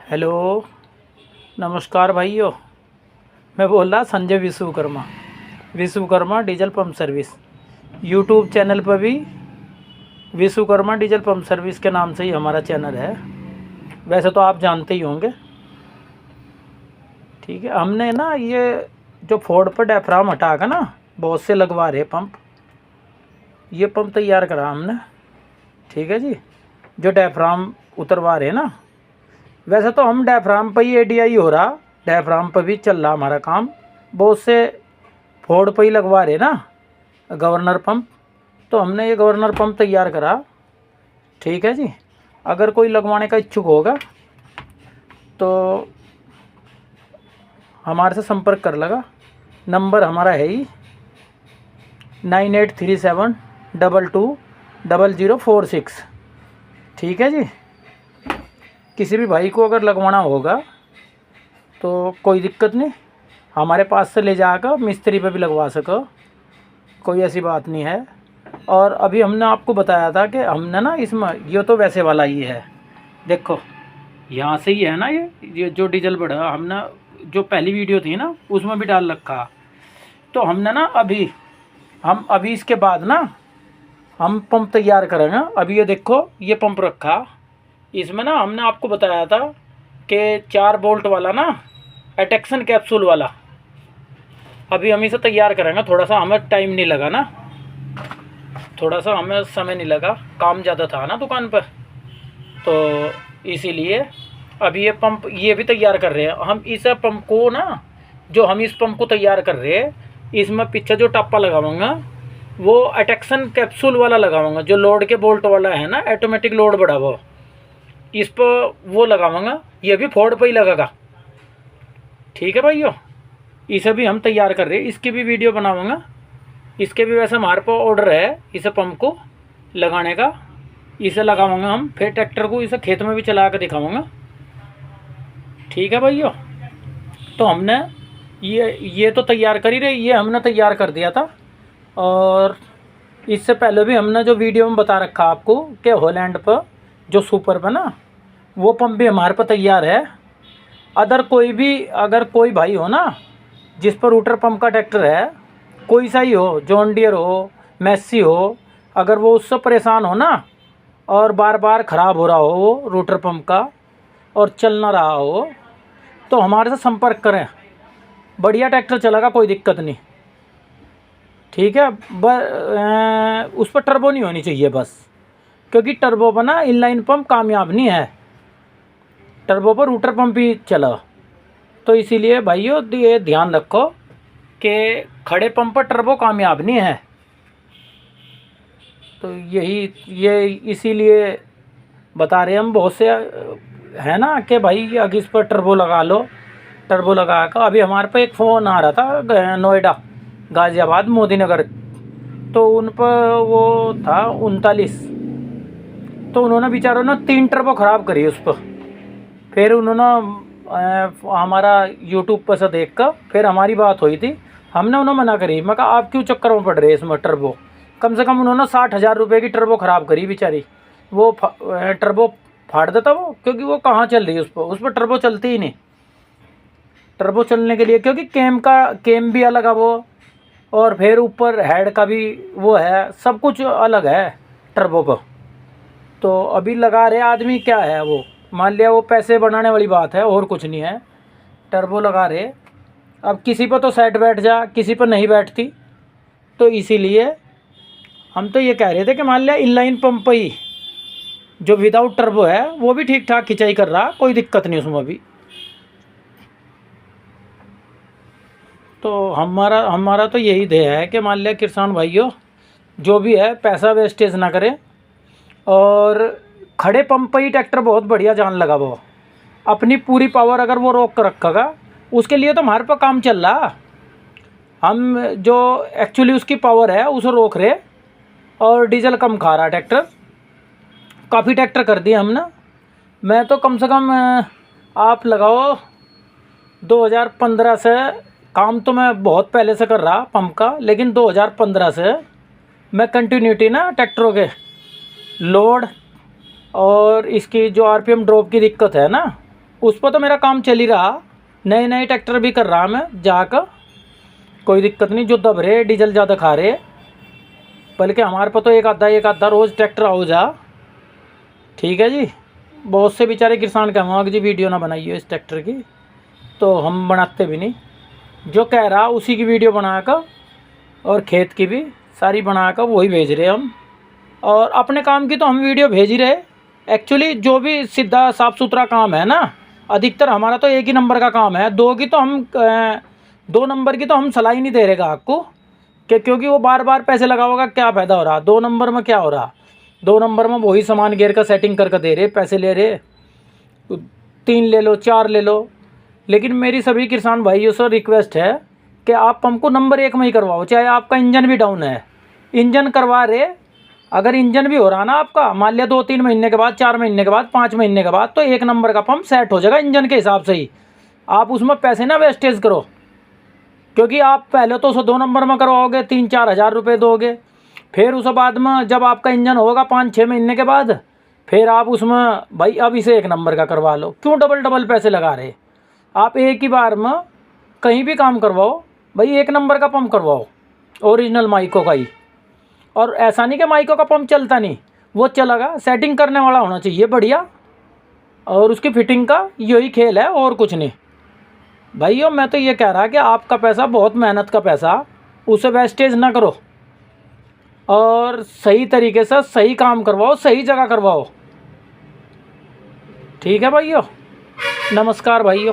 Hello, नमस्कार भाइयों। मैं बोल रहा Sanjay Vishwakarma diesel pump service. YouTube channel पर भी विश्वकर्मा डीजल पंप सर्विस के नाम से ही हमारा चैनल है। वैसे तो आप जानते ही होंगे। ठीक है, हमने ना ये जो फोर्ड पर डायफ्राम हटा कर ना बहुत से लगवा रहे पंप, ये पंप तैयार करा हमने। ठीक है जी, जो डायफ्राम उतरवा रहे ना, वैसे तो हम डायफ्राम पर ही एडीआई हो रहा, डायफ्राम पर भी चल रहा हमारा काम। बहुत से फोर्ड पर ही लगवा रहे ना गवर्नर पंप, तो हमने ये गवर्नर पंप तैयार करा। ठीक है जी, अगर कोई लगवाने का इच्छुक होगा तो हमारे से संपर्क कर लगा। नंबर हमारा है ही 9837220046। ठीक है जी, किसी भी भाई को अगर लगवाना होगा तो कोई दिक्कत नहीं, हमारे पास से ले जाकर मिस्त्री पे भी लगवा सको, कोई ऐसी बात नहीं है। और अभी हमने आपको बताया था कि हमने ना इसमें ये तो वैसे वाला ही है, देखो यहाँ से ही है ना, ये जो डीजल बढ़ा हमने जो पहली वीडियो थी ना उसमें भी डाल रखा। तो हमने ना अभी इसके बाद ना हम पंप तैयार करेंगे। अभी ये देखो ये पंप रखा, इसमें ना हमने आपको बताया था कि 4 बोल्ट वाला ना एटेक्शन कैप्सूल वाला, अभी हम इसे तैयार करेंगे। थोड़ा सा हमें टाइम नहीं लगा ना, थोड़ा सा हमें समय नहीं लगा, काम ज़्यादा था ना दुकान पर, तो इसीलिए अभी ये पंप ये भी तैयार कर रहे हैं हम। इस पंप को ना, जो हम इस पंप को तैयार कर रहे हैं, इसमें पीछे जो टप्पा लगाऊंगा वो एटेक्शन कैप्सूल वाला लगाऊंगा, जो लोड के बोल्ट वाला है ना, ऑटोमेटिक लोड बढ़ा वो, इस पर वो लगाऊंगा। ये भी फोर्ड पर ही लगेगा। ठीक है भाइयों, इसे भी हम तैयार कर रहे हैं, इसकी भी वीडियो बनाऊंगा। इसके भी वैसे हमारे पास ऑर्डर है इसे पंप को लगाने का। इसे लगाऊंगा हम, फिर ट्रैक्टर को इसे खेत में भी चला कर दिखाऊंगा। ठीक है भाइयों, तो हमने ये तो तैयार कर ही रहे, ये हमने तैयार कर दिया था। और इससे पहले भी हमने जो वीडियो में बता रखा आपको कि हॉलैंड पर जो सुपर पर ना, वो पंप भी हमारे पर तैयार है। अगर कोई भाई हो ना जिस पर रूटर पंप का ट्रैक्टर है, कोई सा ही हो, जॉन डियर हो, मैसी हो, अगर वो उससे परेशान हो ना और बार बार ख़राब हो रहा हो वो रूटर पंप का और चल ना रहा हो, तो हमारे से संपर्क करें। बढ़िया ट्रैक्टर चलेगा, कोई दिक्कत नहीं। ठीक है, उस पर टर्बो नहीं होनी चाहिए बस, क्योंकि टर्बो पर ना इनलाइन पंप कामयाब नहीं है, टर्बो पर रूटर पंप ही चला। तो इसीलिए भाइयों ये ध्यान रखो कि खड़े पंप पर टर्बो कामयाब नहीं है। तो ये इसीलिए बता रहे हम बहुत से है ना कि भाई अगर इस पर टर्बो लगा लो, टर्बो लगा कर। अभी हमारे पे एक फ़ोन आ रहा था नोएडा, गाज़ियाबाद, मोदी नगर, तो उन पर वो था 39, तो उन्होंने बेचारों ने 3 टर्बो ख़राब करी उस पर। फिर उन्होंने हमारा यूट्यूब पर से देख कर फिर हमारी बात हुई थी, हमने उन्हें मना करी। मैं कहा आप क्यों चक्कर में पड़ रहे इसमें, टर्बो कम से कम उन्होंने 60,000 रुपये की टर्बो ख़राब करी बेचारी। वो टर्बो फाड़ देता वो, क्योंकि वो कहाँ चल रही है उस पर टर्बो चलती ही नहीं। टर्बो चलने के लिए क्योंकि केम भी अलग है वो, और फिर ऊपर हेड का भी वो है, सब कुछ अलग है टर्बो पर। तो अभी लगा रहे आदमी, क्या है वो, मान लिया वो पैसे बनाने वाली बात है और कुछ नहीं है, टर्बो लगा रहे। अब किसी पर तो सेट बैठ जा, किसी पर नहीं बैठती, तो इसीलिए हम तो ये कह रहे थे कि मान लिया इनलाइन पंप ही जो विदाउट टर्बो है वो भी ठीक ठाक खिंचाई कर रहा, कोई दिक्कत नहीं उसमें भी। तो हमारा तो यही ध्येय है कि मान लिया किसान भाइयों जो भी है पैसा वेस्टेज ना करें, और खड़े पंप पर ही ट्रैक्टर बहुत बढ़िया जान लगा वो, अपनी पूरी पावर अगर वो रोक कर रखेगा, उसके लिए तो हमारे पर काम चल रहा। हम जो एक्चुअली उसकी पावर है उसे रोक रहे, और डीजल कम खा रहा ट्रैक्टर। काफ़ी ट्रैक्टर कर दिए हमने। मैं तो कम से कम आप लगाओ 2015 से काम तो मैं बहुत पहले से कर रहा पंप का, लेकिन 2015 से मैं कंटिन्यूटी ना ट्रैक्टरों के लोड और इसकी जो आरपीएम ड्रॉप की दिक्कत है ना, उस पर तो मेरा काम चल ही रहा, नए नए ट्रैक्टर भी कर रहा मैं जाकर, कोई दिक्कत नहीं। जो दब रहे डीजल ज़्यादा खा रहे, बल्कि हमारे पर तो एक आधा रोज़ ट्रैक्टर आओ जा। ठीक है जी। बहुत से बेचारे किसान कहूँगा कि जी वीडियो ना बनाइए इस ट्रैक्टर की, तो हम बनाते भी नहीं। जो कह रहा उसी की वीडियो बनाकर और खेत की भी सारी बनाकर वही भेज रहे हम, और अपने काम की तो हम वीडियो भेज ही रहे। एक्चुअली जो भी सीधा साफ़ सुथरा काम है ना, अधिकतर हमारा तो एक ही नंबर का काम है। दो नंबर की तो हम सलाह ही नहीं दे रहेगा आपको, क्योंकि वो बार बार पैसे लगाओगा, क्या फ़ायदा हो रहा। 2 नंबर में क्या हो रहा, 2 नंबर में वही सामान गेयर का सेटिंग करके दे रहे, पैसे ले रहे, 3 ले लो 4 ले लो। लेकिन मेरी सभी किसान भाइयों से रिक्वेस्ट है कि आप हमको नंबर 1 में ही करवाओ, चाहे आपका इंजन भी डाउन है। इंजन करवा रहे, अगर इंजन भी हो रहा ना आपका, मान लिया 2-3 महीने के बाद, 4 महीने के बाद, 5 महीने के बाद, तो 1 नंबर का पंप सेट हो जाएगा इंजन के हिसाब से ही। आप उसमें पैसे ना वेस्टेज करो, क्योंकि आप पहले तो उसे 2 नंबर में करवाओगे, 3-4 हज़ार रुपये दोगे। फिर उस बाद में जब आपका इंजन होगा 5-6 महीने के बाद, फिर आप उसमें भाई अब इसे 1 नंबर का करवा लो। क्यों डबल डबल पैसे लगा रहे। आप एक ही बार में कहीं भी काम करवाओ भाई, 1 नंबर का पंप करवाओ, ओरिजिनल माइको का ही। और ऐसा नहीं कि माइको का पंप चलता नहीं, वो चलेगा, सेटिंग करने वाला होना चाहिए बढ़िया, और उसकी फिटिंग का यही खेल है और कुछ नहीं। भाइयों मैं तो ये कह रहा कि आपका पैसा बहुत मेहनत का पैसा, उसे वेस्टेज ना करो, और सही तरीके से सही काम करवाओ, सही जगह करवाओ। ठीक है भाइयों, नमस्कार भाइयों।